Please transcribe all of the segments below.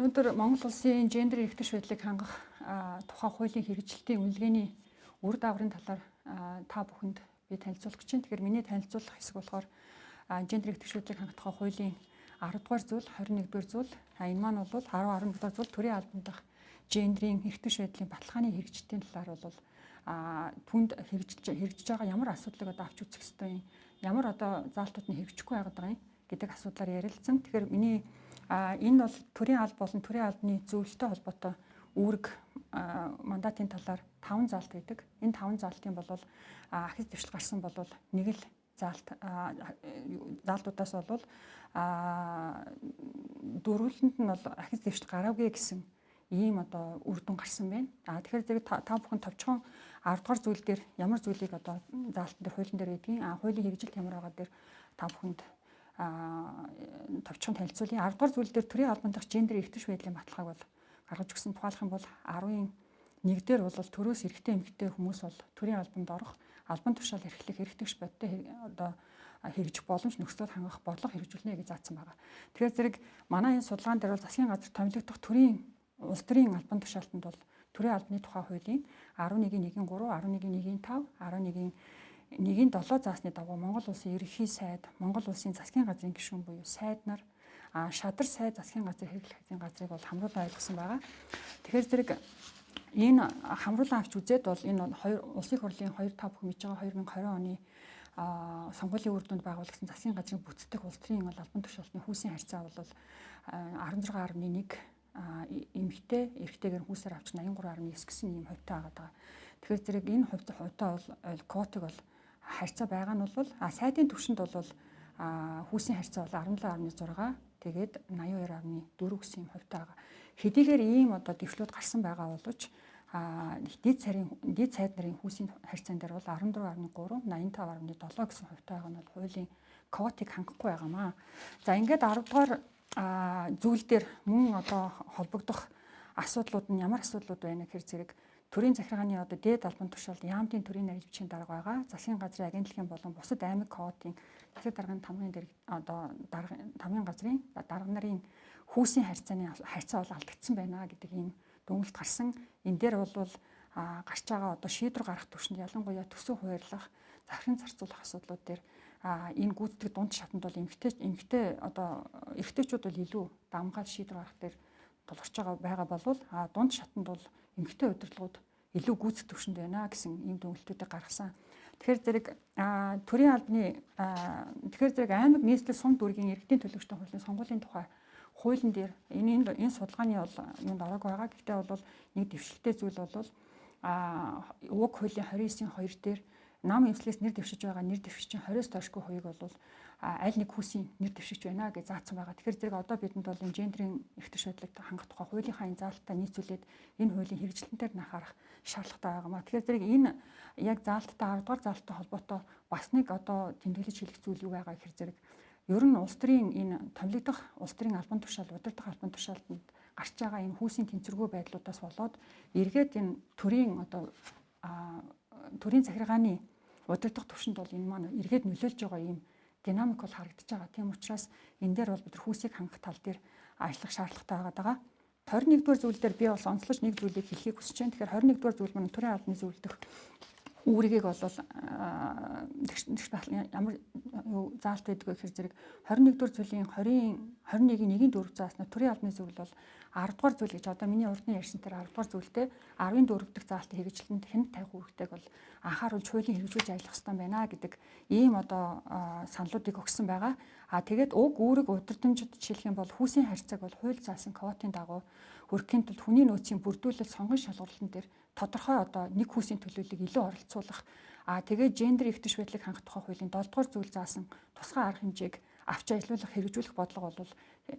Өнөөдөр Монгол улсын гендер эрхтэйч байдлыг хангах тухай хуулийн хэрэгжилтийн үнэлгээний үр дагаврын талаар та бүхэнд би танилцуулах гэж байна. Тэгэхээр миний танилцуулах хэсэг болохоор гендер эрхтэйч байдлыг хангах тухай хуулийн 10 дугаар зүйл, 21 дугаар зүйл, энэ маань бол 10 11 дугаар зүйл төрийн албан дах гендерийн эрхтэйч байдлын баталгааны хэрэгжилтийн талаар бол түнд хэрэгжиж байгаа ямар асуудлыг авч үзэх ёстой юм, ямар заалтууд нь хэрэгжихгүй байгаа юм гэдэг асуудлаар ярилцсан. Тэгэхээр миний энэ бол төрийн алба болон төрийн албаны зөвлөлтөй холбоотой үүрэг мандатын талаар 5 заалт байдаг. Энэ 5 заалтын бол ахис дэвшил гарсан бол нэг л заалтуудаас бол дөрвөлөнд нь бол ахис дэвшил гараагүй гэсэн ийм үр дүн гарсан байна. Тэгэхээр зэрэг та бүхэн товчхон 10 дугаар зүйл дээр ямар зүйлийг заалтан дээр хуулийн дээр байдгийг хуулийн хэрэгжилт ямар байгаа дээр та бүхэнд товчхон танилцуулъя. 10 дугаар зүйл дээр төрийн албан дах гендер эрхтэйч байдлын баталгааг бол гаргаж өгсөн. Тухайлах юм бол 10-1 дээр бол төрөөс эрэгтэй эмэгтэй хүмүүс бол төрийн албанд орох, албан тушаал эрхлэх эрхтэйч бодтой хэрэгжих боломж нөхцөл хангах бодлого хэрэгжүүлнэ гэж заасан байгаа. Тэгэхээр зэрэг манай энэ судалгаан дээр бол засгийн газар томилогдох төрийн улс төрийн албан тушаалтанд бол төрийн албаны тухай хуулийн 11.1.3, 11.1.5, 11.7 заасны дагуу Монгол улсын ерөнхий сайд, Монгол улсын засгийн газрын гишүүн буюу сайд нар, шадар сайд засгийн газрын хэрэглэх хэвийн газрыг бол хамруулан ойлгосон байгаа. Тэгэхээр зэрэг энэ хамруулан авч үзээд бол энэ улсын хурлын 2-5 бүхэн мэдж байгаа 2020 оны сонгуулийн үр дүнд байгуулагдсан засгийн газрын бүтцэх улс төрийн албан тушаалтны хүүсийн харьцаа бол 16.1 эмэгтэй эрэгтэйгээр хүүсээр авч 83.9 гэсэн ийм хувьтай байгаа. Тэгэхээр зэрэг энэ хувьтай бол квотыг бол харьцаа байгаа нь бол сайдын түвшинд бол хүүсийн харьцаа бол 17.6 тэгээд 82.4 гэсэн юм хувьтай байгаа. Хэдийгээр ийм дэвшлүүд гарсан байгаа боловч дээд сайд нарын хүүсийн харьцаан дээр бол 14.3, 85.7 гэсэн хувьтай байгаа нь бол хуулийн квотыг хангахгүй байгаамаа. За ингээд 10 дугаар зүйл дээр мөн холбогдох асуудлууд нь ямар асуудлууд байна гэхээр зэрэг төрийн захиргааны дээд албан тушаалд яамтын төрийн нарийн бичгийн дарга байгаа. Засгийн газрын агентлагийн болон бусад аймаг квотын засаг дарганы тамгын дээр тамгын газрын дарга нарын хүүсийн харьцаа бол алдагдсан байна гэдэг ийм дүгнэлт гарсан. Энэ дээр бол гарч байгаа шийдвэр гаргах түвшинд ялангуяа төсөв хуваарлах, захиран зарцуулах асуудлууд дээр энэ гүйцэтгэх дунд шатанд бол эрэгтэйчүүд бол илүү давмгаал шийдвэр гаргах дээр тулгарч байгаа болвол дунд шатанд бол эмэгтэй удирдлагууд илүү гүйцэтгэх түвшинд байна гэсэн ийм дүгнэлтүүдийг гаргасан. Тэгэхээр зэрэг төрийн албаны аймаг нийслэл сум дүүргийн иргэдийн төлөөлөгчдийн хуулийн сонгуулийн тухай хуулийн дээр энэ судалгааны бол юунд ороагүй байгаа. Гэхдээ бол нэг дэвшилттэй зүйл бол уг хуулийн 29-2 дээр нам эмслээс нэр дэвшиж байгаа нэр дэвшигчийн 20-с доошгүй хувийг бол аль нэг хүүсийн нэр дэвшигч байна гэж заасан байгаа. Тэгэхээр зэрэг бидэнд бол энэ гендерийн эрхтэйч байдлыг хангах тухай хуулийнхаа энэ заалттай нийцүүлээд энэ хуулийн хэрэгжилтэн дээр нь анхаарах шаардлагатай байгаамаа. Тэгэхээр зэрэг энэ яг заалттай 10 дугаар заалттай холбоотой бас нэг тэмдэглэж хэлэх зүйл юу байгаа гэхээр зэрэг ер нь улс төрийн энэ томилогдох улс төрийн албан тушаал, удирдах албан тушаалтанд гарч байгаа энэ хүүсийн тэнцвэргүй байдлуудаас болоод эргээд энэ төрийн захиргааны удирдах түвшинд бол энэ маань эргээд нөлөөлж байгаа ийм динамик бол харагдаж байгаа. Тийм учраас энэ дээр бол бид хүүсийг хангах тал дээр ажиллах шаардлагатай байгаа. 21 дугаар зүйл дээр би бол онцлож нэг зүйлийг хэлхийг хүсэж байна. Тэгэхээр 21 дугаар зүйл маань төрийн албаны зөвлөлдөх үүргийг бол ямар заалт байдаг вэ гэхээр зэрэг 21 дугаар зүйлийн 21.1.4 заасна төрийн албаны зөвлөл бол 10 дугаар зүйл гэж миний урдны ярьсан тэр 10 дугаар зүйлтэй 14 дахь заалтын хэрэгжилтэнд хэнд тавих үүрэгтэйг бол анхааруулж хуулийн хэрэгжүүлж ажиллах ёстой байна гэдэг ийм саналуудыг өгсөн байгаа. Тэгээд уг үүрэг удирдамжид жишээлх юм бол хүүсийн харьцааг бол хууль заасан квотын дагуу хүргэхийн тулд хүний нөөцийн бүрдүүлэлт сонгон шалгуурлалтын дээр тодорхой нэг хүүсийн төлөөллийг илүү оролцуулах. Тэгээд гендер эрхтэйч байдлыг хангах тухай хуулийн 7 дугаар зүйл заасан тусгай арга хэмжээг авч ажилуулах хэрэгжүүлэх бодлого бол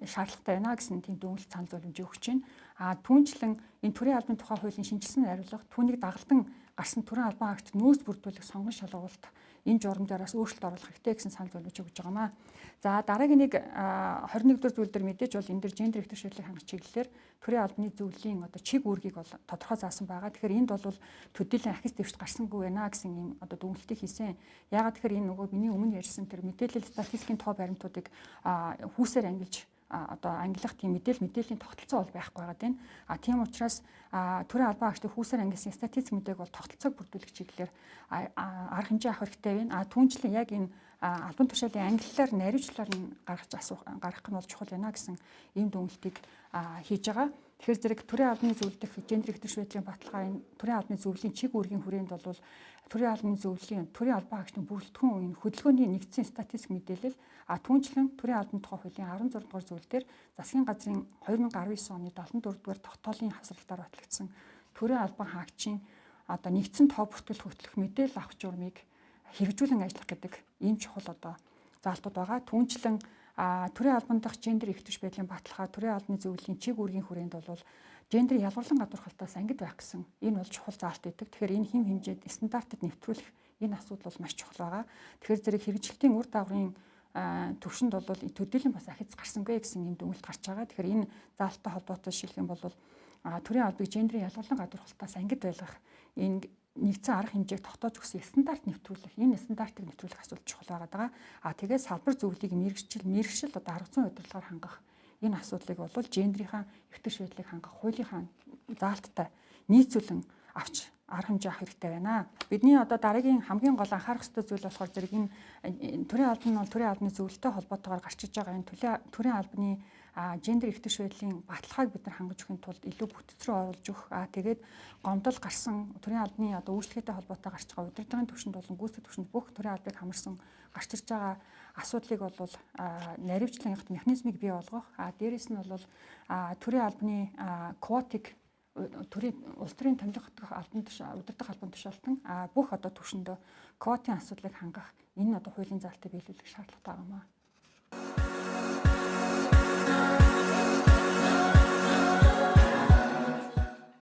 шаардлагатай байна гэсэн тийм дүгнэлт санал зөвлөмжийг өгч байна. Түүнчлэн энэ төрийн албаны тухай хуулийн шинжилсэн хариулга түүнийг дагалдан гарсан төрийн албан акт нөөц бүрдүүлэх сонгон шалгуулалт энэ журамдаараас өөрчлөлт оруулах хэрэгтэй гэсэн санал зөвлөж өгч байгаамаа. За дараагийн нэг 21 дугаар зүйл дээр мэдээж бол энэ дэр гендер эрхтэйч байдлыг хангах чиглэлээр төрийн албаны зөвлөлийн чиг үүргийг бол тодорхой заасан байгаа. Тэгэхээр энд бол төдийлөн ахис дэвшилт гарсангүй байна гэсэн ийм дүгнэлтийг хийсэн. Яагаад тэгэхээр энэ миний өмнө ярьсан тэр мэдээлэл статистикийн тоо баримтуудыг хүүсээр ангилж одоо ангилах тийм мэдээллийн тогтолцоо бол байхгүй байгаа тийм. Тийм учраас төрийн албан хаагчдын хүүсээр ангилсан статистик мэдээг бол тогтолцоог бүрдүүлэх чиглэлээр арга хэмжээ авах хэрэгтэй байна. Түүнчлэн яг энэ албан тушаалын ангиллаар наривчлаар нь гаргах нь бол чухал байна гэсэн ийм дүгнэлтийг хийж байгаа. Тэгэхээр зэрэг төрийн албаны зөвлөлдөх гендер хэвтэрч байдлын баталгаа энэ төрийн албаны зөвлөлийн чиг үүргийн хүрээнд бол төрийн албаны зөвлөлийн төрийн албан хаагчдын бүрэлдэхүүн үеийн хөдөлгөөний нэгдсэн статистик мэдээлэл түүнчлэн төрийн албаны тухай хуулийн 16 дугаар зөвлөлдөр засгийн газрын 2019 оны 74 дугаар тогтоолын хасралтаар батлагдсан төрийн албан хаагчийн одоо нэгдсэн тоо бүртгэл хөтлөх мэдээлэл авах журмыг хэрэгжүүлэн ажиллах гэдэг ийм чухал одоо заалтууд байгаа. Түүнчлэн төрийн албан дахь гендер хэвтэрч байдлын баталгаа төрийн албаны зөвлөлийн чиг үүргийн хүрээнд бол гендер ялгарлан гадуурхалтаас ангид байх гэсэн энэ бол чухал заалт өгдөг. Тэгэхээр энэ хэм хэмжээд стандартад нэвтрүүлэх энэ асуудал бол маш чухал байгаа. Тэгэхээр зэрэг хэрэгжилтийн үр дагаврын төвшөнд бол төдийлөн бас ахиц гарсангүй гэсэн юм дүгнэлт гарч байгаа. Тэгэхээр энэ заалттай холбоотой шилэх юм бол төрийн албыг гендерийн ялгарлан гадуурхалтаас ангид байлгах энэ нэгдсэн арга хэмжээг тогтоож өгсөн стандарт нэвтрүүлэх энэ стандартыг нэвтрүүлэх асуудал чухал байгаа. Тэгээд салбар зөвлөлийг мэрэгшил одоо арга зүйн удирдлагаар хангах энэ асуудлыг бол гендерийнхаа хэвтэрч байдлыг хангах хуулийнхаа заалттай нийцүүлэн авч арга хэмжээ авах хэрэгтэй байна. Бидний одоо дараагийн хамгийн гол анхаарах ёстой зүйл болохоор зэрэг энэ төрийн албан нь бол төрийн албаны зөвлөлтөй холбоотойгоор гарч иж байгаа энэ төрийн албаны гендер хэвтэрч байдлын баталгааг бид нар хангаж өгөхин тулд илүү бүтцрүү оруулж өгөх. Тэгээд гомдол гарсан төрийн албаны одоо үйлчлэгээтэй холбоотой гарч байгаа удирдлагын түвшинд болон гүйцэтгэх түвшинд бүх төрийн албыг хамарсан гарч ирж байгаа асуудлыг бол наривчлан явах механизмыг бий болгох. Дээрээс нь бол төрийн албаны квотыг төрийн улс төрийн томилох удирдах албан тушаалтан бүх одоо түвшиндөө квотын асуудлыг хангах энэ одоо хуулийн заалтыг биелүүлэх шаардлагатай байна.